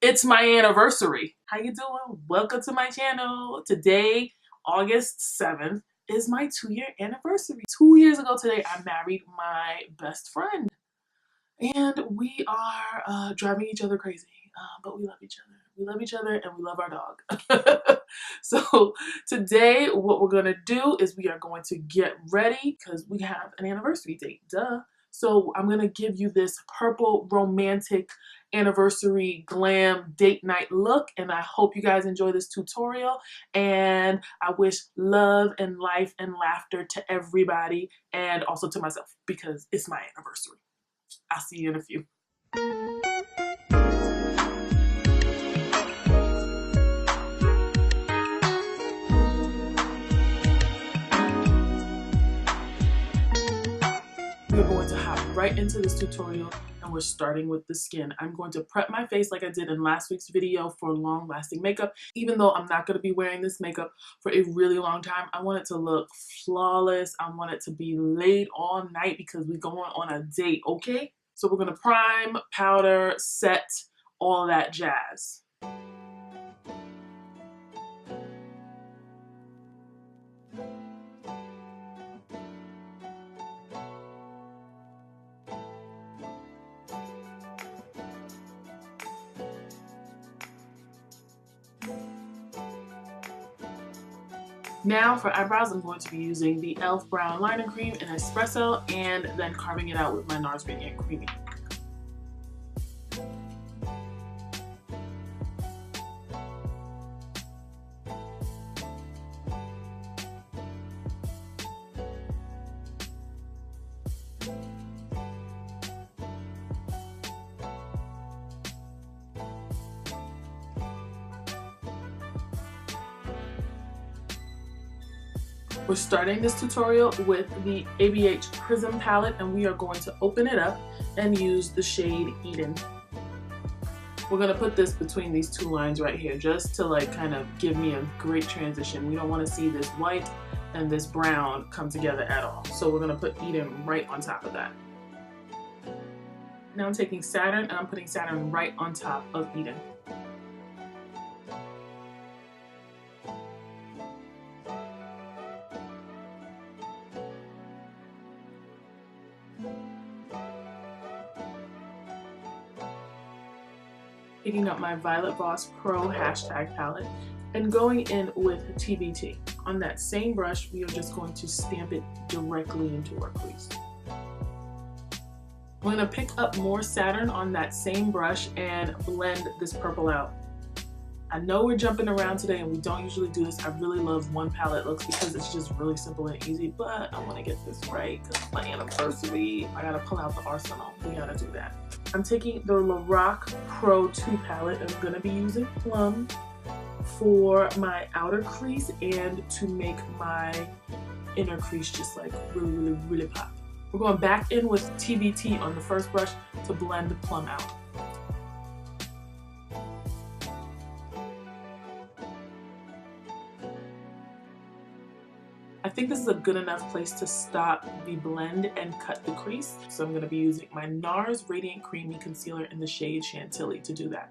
It's my anniversary. How you doing? Welcome to my channel. Today, August 7th, is my 2-year anniversary. 2 years ago today, I married my best friend. And we are driving each other crazy. But we love each other. We love each other and we love our dog. So today, what we're going to do is we are going to get ready because we have an anniversary date. Duh. So I'm going to give you this purple romantic anniversary glam date night look, and I hope you guys enjoy this tutorial, and I wish love and life and laughter to everybody and also to myself because it's my anniversary. I'll see you in a few. We're going to hop right into this tutorial and we're starting with the skin. I'm going to prep my face like I did in last week's video for long-lasting makeup. Even though I'm not going to be wearing this makeup for a really long time, I want it to look flawless. I want it to be laid all night because we're going on a date, okay? So we're going to prime, powder, set, all that jazz. Now for eyebrows, I'm going to be using the e.l.f. Brown Liner Cream in Espresso and then carving it out with my NARS Radiant Creamy. We're starting this tutorial with the ABH Prism palette, and we are going to open it up and use the shade Eden. We're going to put this between these two lines right here just to like kind of give me a great transition. We don't want to see this white and this brown come together at all. So we're going to put Eden right on top of that. Now I'm taking Saturn and I'm putting Saturn right on top of Eden. Picking up my Violet Voss Pro hashtag palette and going in with TBT. On that same brush, we are just going to stamp it directly into our crease. I'm going to pick up more Saturn on that same brush and blend this purple out. I know we're jumping around today and we don't usually do this. I really love one palette looks because it's just really simple and easy, but I want to get this right because it's my anniversary. I gotta pull out the arsenal. We gotta do that. I'm taking the Lorac Pro 2 palette and I'm gonna be using Plum for my outer crease and to make my inner crease just like really pop. We're going back in with TBT on the first brush to blend the Plum out. I think this is a good enough place to stop the blend and cut the crease. So I'm going to be using my NARS Radiant Creamy Concealer in the shade Chantilly to do that.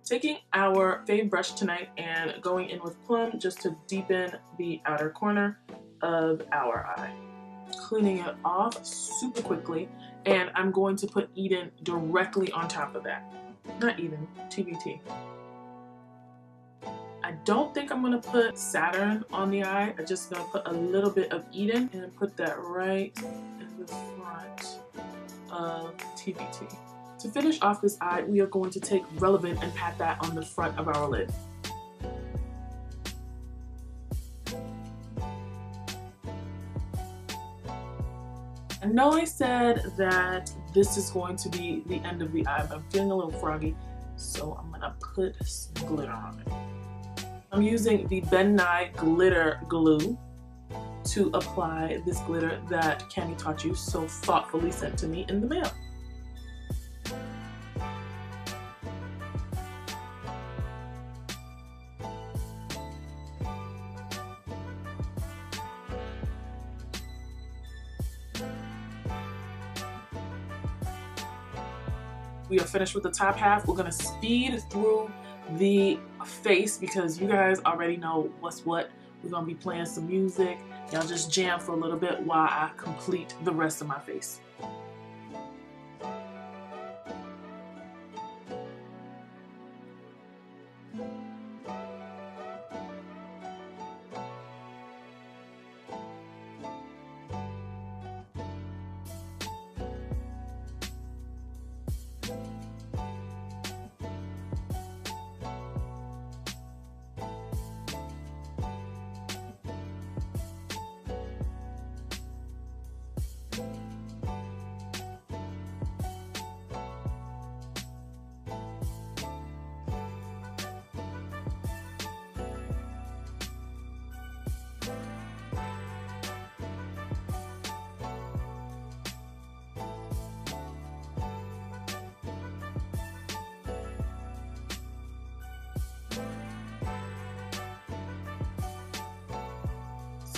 Taking our fave brush tonight and going in with Plum just to deepen the outer corner of our eye. Cleaning it off super quickly, and I'm going to put Eden directly on top of that. Not Eden, TBT. I don't think I'm going to put Saturn on the eye. I'm just going to put a little bit of Eden and put that right in the front of TBT. To finish off this eye, we are going to take Relevant and pat that on the front of our lid. I know I said that this is going to be the end of the eye, but I'm feeling a little froggy, so I'm going to put some glitter on it. I'm using the Ben Nye Glitter Glue to apply this glitter that Cami Tauchu so thoughtfully sent to me in the mail. we are finished with the top half. We're gonna speed through the face because you guys already know what's what. We're gonna be playing some music. Y'all just jam for a little bit while I complete the rest of my face.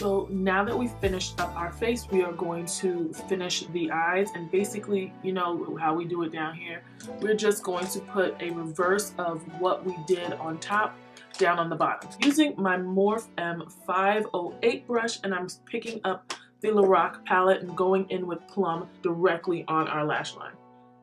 So now that we've finished up our face, we are going to finish the eyes, and basically, you know how we do it down here. We're just going to put a reverse of what we did on top down on the bottom. Using my Morphe M508 brush, and I'm picking up the Lorac palette and going in with Plum directly on our lash line.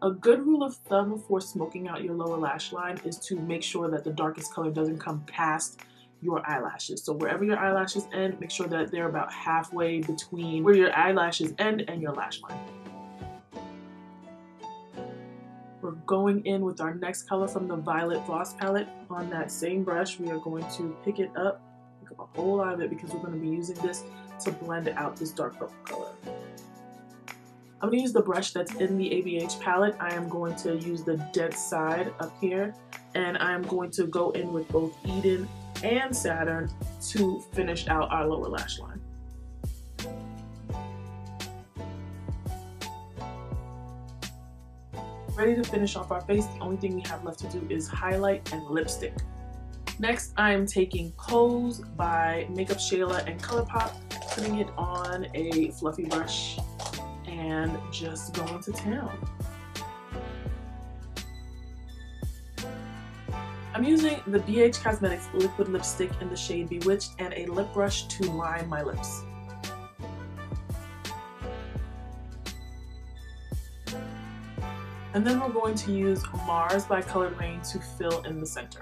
A good rule of thumb for smoking out your lower lash line is to make sure that the darkest color doesn't come past your eyelashes. So wherever your eyelashes end, make sure that they're about halfway between where your eyelashes end and your lash line. We're going in with our next color from the Violet Voss palette. On that same brush, we are going to pick it up, pick up a whole lot of it because we're going to be using this to blend out this dark purple color. I'm going to use the brush that's in the ABH palette. I am going to use the dead side up here, and I'm going to go in with both Eden and Saturn to finish out our lower lash line. Ready to finish off our face. The only thing we have left to do is highlight and lipstick. Next, I am taking Pose by Makeup Shayla and ColourPop, putting it on a fluffy brush and just going to town. I'm using the BH Cosmetics liquid lipstick in the shade Bewitched and a lip brush to line my lips. And then we're going to use Mars by Colored Rain to fill in the center.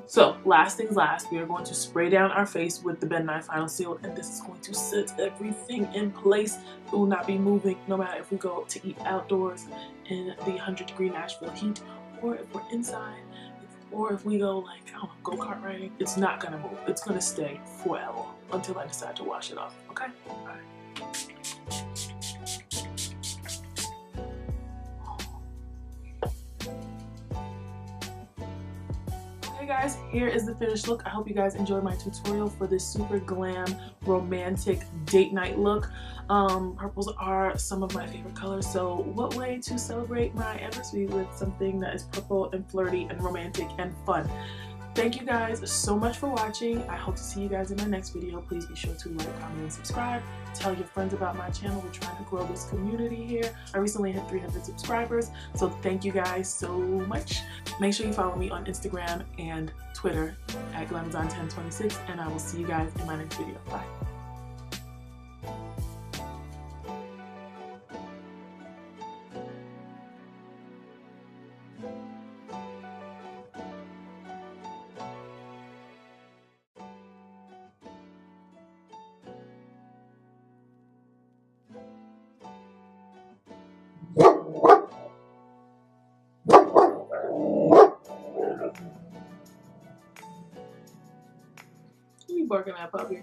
So last things last, we are going to spray down our face with the Ben Nye Final Seal, and this is going to set everything in place. It will not be moving no matter if we go to eat outdoors in the 100-degree Nashville heat, or if we're inside, or if we go like, I don't know, go-kart riding. It's not gonna move. It's gonna stay forever until I decide to wash it off, okay? All right. Okay guys, here is the finished look. I hope you guys enjoyed my tutorial for this super glam romantic date night look. Purples are some of my favorite colors, so what way to celebrate my anniversary with something that is purple and flirty and romantic and fun. Thank you guys so much for watching. I hope to see you guys in my next video. Please be sure to like, comment, and subscribe. Tell your friends about my channel. We're trying to grow this community here. I recently hit 300 subscribers, so thank you guys so much. Make sure you follow me on Instagram and Twitter at Glamazon1026, and I will see you guys in my next video. Bye. Who you barking at, puppy?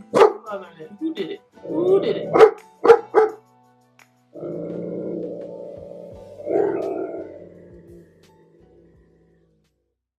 Who did it? Who did it?